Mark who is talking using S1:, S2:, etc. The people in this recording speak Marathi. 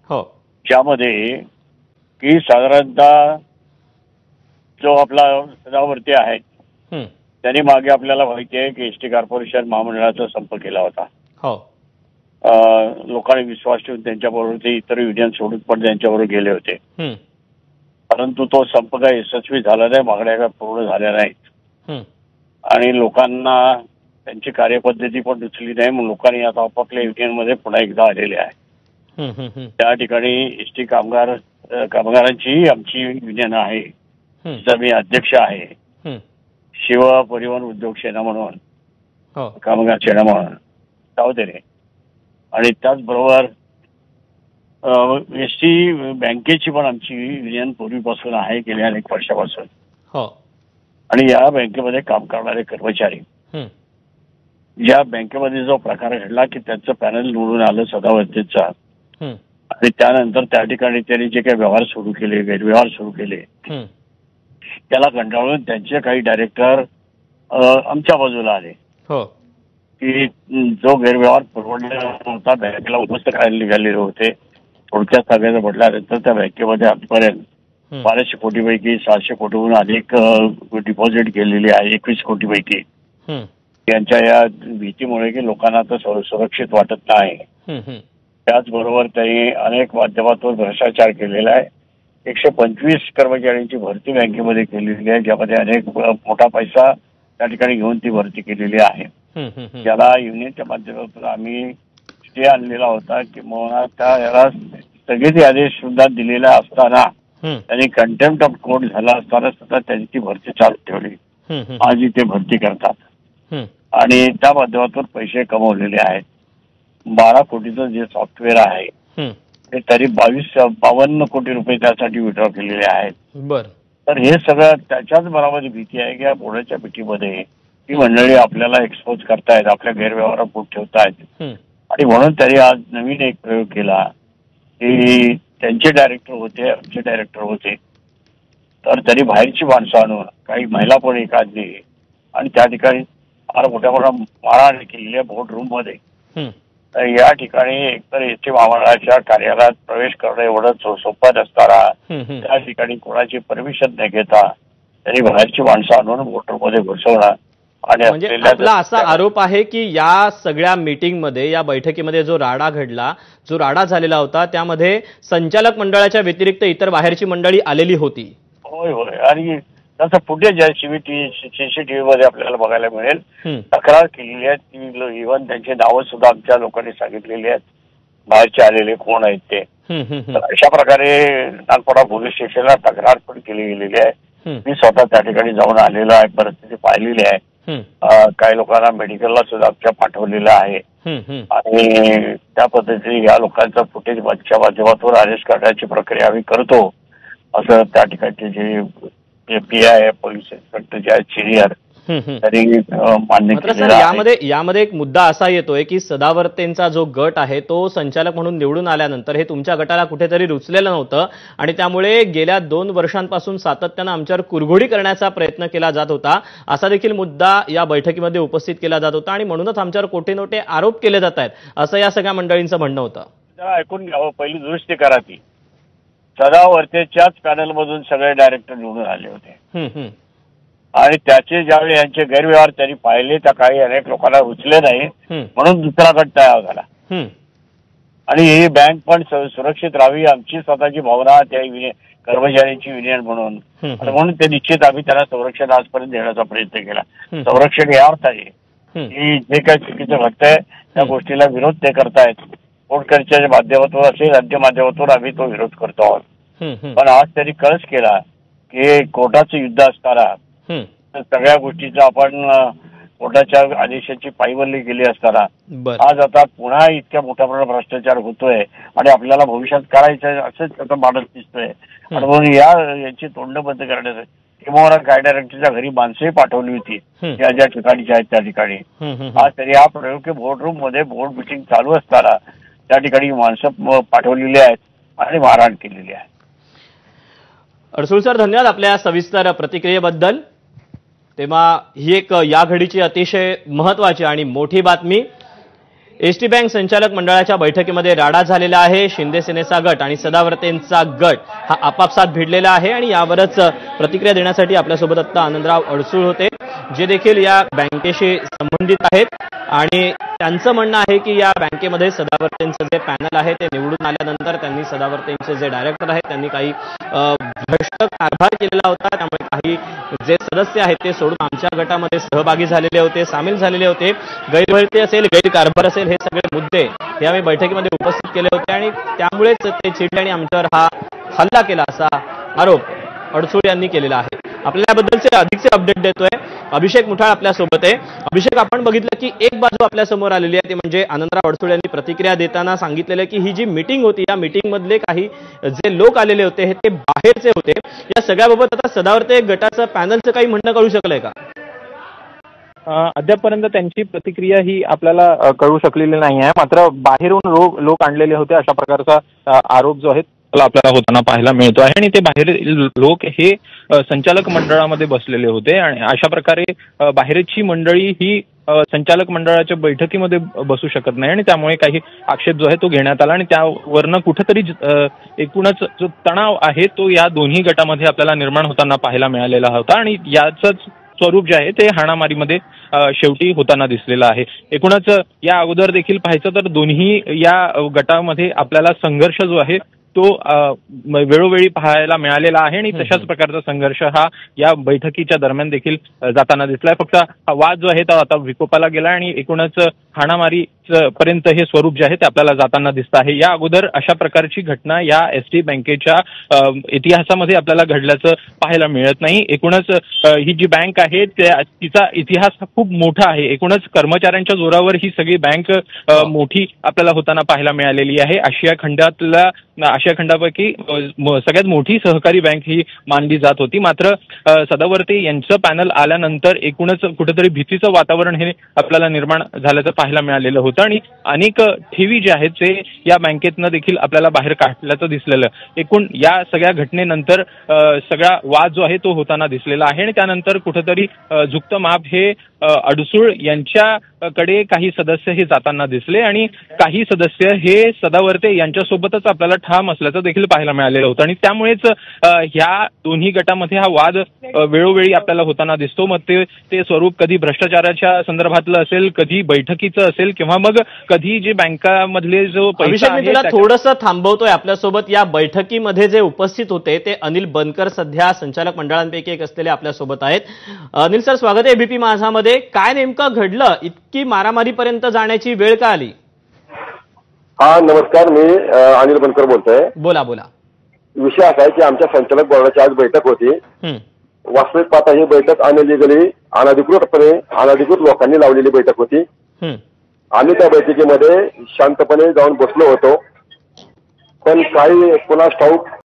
S1: हो.
S2: ज्यामध्ये की साधारणतः जो आपला सदावर्ती आहे त्यांनी मागे आपल्याला माहिती आहे की एसटी कॉर्पोरेशन महामंडळाचा संप केला होता.
S1: हो.
S2: लोकांनी विश्वास ठेवून त्यांच्याबरोबर ते इतर युनियन सोडून पण त्यांच्याबरोबर गेले होते. परंतु तो संप काही यशस्वी झाला नाही, मागण्या काही पूर्ण झाल्या नाहीत आणि लोकांना त्यांची कार्यपद्धती पण दुसरी नाही. मग लोकांनी आता आपापल्या युनियनमध्ये पुन्हा एकदा आलेले आहे. त्या ठिकाणी एसटी कामगारांची आमची युनियन आहे, जिचा मी अध्यक्ष आहे, शिव परिवहन उद्योग सेना म्हणून, कामगार सेना म्हणून सावधेरे. आणि त्याचबरोबर एसटी बँकेची पण आमची युनियन पूर्वीपासून आहे, गेल्या अनेक वर्षापासून. आणि या बँकेमध्ये काम करणारे कर्मचारी, या बँकेमध्ये जो प्रकार घडला की त्यांचं पॅनल निवडून आलं सदावर्तीचा आणि त्यानंतर त्या ठिकाणी त्यांनी जे काही व्यवहार सुरू केले, गैरव्यवहार सुरू केले, त्याला कंटाळून त्यांचे काही डायरेक्टर आमच्या बाजूला आले की जो गैरव्यवहार परवडलेला होता बँकेला उद्ध्वस्त करायला निघालेले होते. थोडक्यात सांगायचं म्हटल्यानंतर त्या बँकेमध्ये आजपर्यंत 1200 कोटीपैकी 700 कोटीहून अधिक डिपॉझिट केलेली आहे. 21 कोटीपैकी. त्यांच्या या भीतीमुळे की लोकांना आता सुरक्षित वाटत नाही. त्याचबरोबर त्यांनी अनेक माध्यमातून भ्रष्टाचार केलेला आहे. 125 कर्मचाऱ्यांची भरती बँकेमध्ये केलेली आहे, ज्यामध्ये अनेक मोठा पैसा त्या ठिकाणी घेऊन ती भरती केलेली आहे. ज्याला युनियनच्या माध्यमातून आम्ही स्टे आणलेला होता की मग याला स्थगिती आदेश सुद्धा दिलेला असताना त्यांनी कंटेम्प्ट ऑफ कोर्ट झाला असताना सुद्धा त्यांनी ती भरती चालू ठेवली. आजही ते भरती करतात आणि त्या माध्यमातून पैसे कमवलेले आहेत. 12 कोटीचं जे सॉफ्टवेअर आहे ते तरी 52 कोटी रुपये त्यासाठी विड्रॉ केलेले आहेत. तर हे सगळं त्याच्याच मनामध्ये भीती आहे की या पुण्याच्या पिटीमध्ये ही मंडळी आपल्याला एक्सपोज करतायत, आपल्या गैरव्यवहारात बोट ठेवतायत. आणि म्हणून त्यांनी आज नवीन एक प्रयोग केला की त्यांचे डायरेक्टर होते, आमचे डायरेक्टर होते, तर त्यांनी बाहेरची माणसं आणून काही महिला पण एक आणली आणि त्या ठिकाणी फार मोठ्या मारहाण केलेली आहे बोर्ड रूम मध्ये. तर या ठिकाणी एकतर एसटी महामंडळाच्या कार्यालयात प्रवेश करणं एवढं सोपं नसताना त्या ठिकाणी कोणाची परमिशन न घेता त्यांनी बाहेरची माणसं आणून बोर्ड रूम मध्ये घुसवणं.
S1: म्हणजे आपला असा आरोप आहे की या सगळ्या मीटिंगमध्ये, या बैठकीमध्ये जो राडा घडला, जो राडा झालेला होता, त्यामध्ये संचालक मंडळाच्या व्यतिरिक्त इतर बाहेरची मंडळी आलेली होती.
S2: होय होय. आणि त्याचं फुटेज सीसीटीव्ही मध्ये आपल्याला बघायला मिळेल. तक्रार केलेली आहे, इव्हन त्यांची नावं सुद्धा आमच्या लोकांनी सांगितलेली आहेत, बाहेरचे आलेले कोण आहेत ते. अशा प्रकारे नागपाडा पोलीस स्टेशनला तक्रार पण केली गेलेली आहे. मी स्वतः त्या ठिकाणी जाऊन आलेलो आहे, परिस्थिती पाहिलेली आहे. काही लोकांना मेडिकलला सुद्धा आमच्या पाठवलेलं आहे आणि त्या पद्धतीने या लोकांचा फुटेज माध्यमातून अरेस्ट करण्याची प्रक्रिया आम्ही करतो असं त्या ठिकाणचे जे PI पोलीस इन्स्पेक्टर जे आहेत सिनियर त्यांनी मान्य केलेलं आहे.
S1: यामध्ये एक मुद्दा असा येतोय की सदावर्तेंचा जो गट आहे तो संचालक म्हणून निवडून आल्यानंतर हे तुमच्या गटाला कुठेतरी रुचलेलं नव्हतं आणि त्यामुळे गेल्या 2 वर्षांपासून सातत्यानं आमच्यावर कुरघोडी करण्याचा प्रयत्न केला जात होता, असा देखील मुद्दा या बैठकीमध्ये उपस्थित केला जात होता आणि म्हणूनच आमच्यावर कोटे आरोप केले जात आहेत असं या सगळ्या मंडळींचं म्हणणं होतं.
S2: ऐकून घ्यावं, पहिली दुरुस्ती करा ती. सदावर्तेच्याच पॅनलमधून सगळे डायरेक्टर निवडून आले होते आणि त्याचे ज्यावेळी यांचे गैरव्यवहार त्यांनी पाहिले त्या काही अनेक लोकांना रुचले नाही म्हणून दुसरा गट तयार झाला. आणि ही बँक पण सुरक्षित राहावी आमची स्वतःची भावना त्या कर्मचाऱ्यांची युनियन म्हणून म्हणून ते निश्चित आम्ही त्यांना संरक्षण आजपर्यंत देण्याचा प्रयत्न केला. संरक्षण या अर्थाने की जे काही चुकीचं घडतंय त्या गोष्टीला विरोध ते करतायत. कोर्ट कचेरीच्या माध्यमातून असेल, राज्य माध्यमातून आम्ही तो विरोध करतो आहोत. पण आज त्यांनी कळस केला की कोर्टाचं युद्ध असताना सगळ्या गोष्टीचं आपण कोर्टाच्या आदेशाची पायमल्ली केली असताना आज आता पुन्हा इतक्या मोठ्या प्रमाणात भ्रष्टाचार होतोय आणि आपल्याला भविष्यात करायचं असंच त्याचा माणूस दिसतोय. आणि म्हणून यांची तोंड बंद करण्यासाठी किंवा काय डायरेक्टरच्या घरी माणसंही पाठवली होती ज्या ज्या ठिकाणची आहेत त्या ठिकाणी. आज तरी हा प्रयोग बोर्ड रूम मध्ये बोर्ड मिटिंग चालू असताना त्या ठिकाणी माणसं पाठवलेली आहेत आणि मारहाण केलेली आहे.
S1: अडसूळ सर, धन्यवाद आपल्या सविस्तर प्रतिक्रियेबद्दल. तेव्हा ही एक या घडीची अतिशय महत्त्वाची आणि मोठी बातमी एसटी बँक संचालक मंडळाच्या बैठकीमध्ये राडा झालेला आहे. शिंदे सेनेचा गट आणि सदावर्तेंचा गट हा आपापसात भिडलेला आहे आणि यावरच प्रतिक्रिया देण्यासाठी आपल्यासोबत आता आनंदराव अडसूळ होते, जे देखील या बँकेशी संबंधित आहेत. आणि त्यांचं म्हणणं आहे की या बँकेमध्ये सदावर्तेंचं जे पॅनल आहे ते निवडून आल्यानंतर त्यांनी सदावर्तेंचे जे डायरेक्टर आहेत त्यांनी काही भ्रष्ट कारभार केलेला होता. त्यामुळे काही जे सदस्य आहेत ते सोडून आमच्या गटामध्ये सहभागी झालेले होते, सामील झालेले होते. गैरव्यक्ती असेल, गैरकारभार असेल, हे सगळे मुद्दे हे आम्ही बैठकीमध्ये उपस्थित केले होते आणि त्यामुळेच ते चिडले आणि आमच्यावर हा हल्ला केला असा आरोप अडसूळ यांनी केलेला आहे. आपल्याला याबद्दलचे अधिकचे अपडेट देतोय अभिषेक मुठाळ आपल्यासोबत आहे. अभिषेक, आपण बघितलं की एक बाजू आपल्या समोर आलेली आहे, ती म्हणजे आनंदराव अडसूळ यांनी प्रतिक्रिया देताना सांगितलेलं की ही जी मीटिंग होती, या मीटिंग मधले काही जे लोक आलेले होते हे ते बाहेरचे होते. या सगळ्याबाबत आता सदावर्ते गटाचं पॅनलचं काही म्हणणं कळू शकलंय का?
S3: अद्यापपर्यंत त्यांची प्रतिक्रिया ही आपल्याला कळू शकलेली नाही आहे. मात्र बाहेरून लोक आणलेले होते अशा प्रकारचा आरोप जो आहे आपल्याला होताना पाहायला मिळतो आहे. आणि ते बाहेर लोक हे संचालक मंडळामध्ये बसलेले होते आणि अशा प्रकारे बाहेरची मंडळी ही संचालक मंडळाच्या बैठकीमध्ये बसू शकत नाही आणि त्यामुळे काही आक्षेप जो आहे तो घेण्यात आला आणि त्यावरनं कुठेतरी एकूणच जो तणाव आहे तो या दोन्ही गटामध्ये आपल्याला निर्माण होताना पाहायला मिळालेला होता आणि याचंच स्वरूप जे आहे ते हाणामारीमध्ये शेवटी होताना दिसलेलं आहे. एकूणच या अगोदर देखील पाहायचं तर दोन्ही या गटामध्ये आपल्याला संघर्ष जो आहे तो वेळोवेळी पाहायला मिळालेला आहे आणि तशाच प्रकारचा संघर्ष हा या बैठकीच्या दरम्यान देखील जाताना दिसलाय. फक्त हा वाद जो आहे तो आता विकोपाला गेला आणि एकूणच हाणामारी पर्यंत हे स्वरूप जे आहे ते आपल्याला जाताना दिसतं आहे. या अगोदर अशा प्रकारची घटना या एसटी बँकेच्या इतिहासामध्ये आपल्याला घडल्याचं पाहायला मिळत नाही. एकूणच ही जी बँक आहे तिचा इतिहास खूप मोठा आहे. एकूणच कर्मचाऱ्यांच्या जोरावर ही सगळी बँक मोठी आपल्याला होताना पाहायला मिळालेली आहे. आशिया खंडापैकी सगळ्यात मोठी सहकारी बँक ही मानली जात होती. मात्र सदावर्ते यांचं पॅनल आल्यानंतर एकूणच कुठेतरी भीतीचं वातावरण हे आपल्याला निर्माण झाल्याचं पाहायला मिळालेलं होतं आणि अनेक ठेवी जे आहेत ते या बँकेतनं देखील आपल्याला बाहेर काढल्याचं दिसलेलं. एकूण या सगळ्या घटनेनंतर सगळा वाद जो आहे तो होताना दिसलेला आहे आणि त्यानंतर कुठेतरी झुकतं माप हे अडसूळ यांच्याकडे काही सदस्य हे जाताना दिसले आणि काही सदस्य हे सदावर्ते यांच्यासोबतच आपल्याला ठाम असल्याचं देखील पाहायला मिळालेलं होतं आणि त्यामुळेच ह्या दोन्ही गटामध्ये हा वाद वेळोवेळी आपल्याला होताना दिसतो. मग ते स्वरूप कधी भ्रष्टाचाराच्या संदर्भातलं असेल, कधी बैठकीचं असेल किंवा मग कधी जे बँकामधले जो पैसा आहे.
S1: तुला थोडंसं थांबवतोय आपल्यासोबत. या बैठकीमध्ये जे उपस्थित होते ते अनिल बनकर सध्या संचालक मंडळांपैकी एक असलेले आपल्यासोबत आहेत. अनिल सर, स्वागत आहे एबीपी माझामध्ये. काय नेमकं घडलं? इतकी मारामारीपर्यंत जाण्याची वेळ का आली?
S4: हा, नमस्कार. मी अनिल बनकर बोलतोय.
S1: बोला.
S4: विषय असा आहे की आमच्या संचालक बोर्डाची आज बैठक होती. वास्तविक पाहता ही बैठक अनधिकृत लोकांनी लावलेली बैठक होती. आम्ही त्या बैठकीमध्ये शांतपणे जाऊन बसलो होतो, पण काही कुणास ठाऊक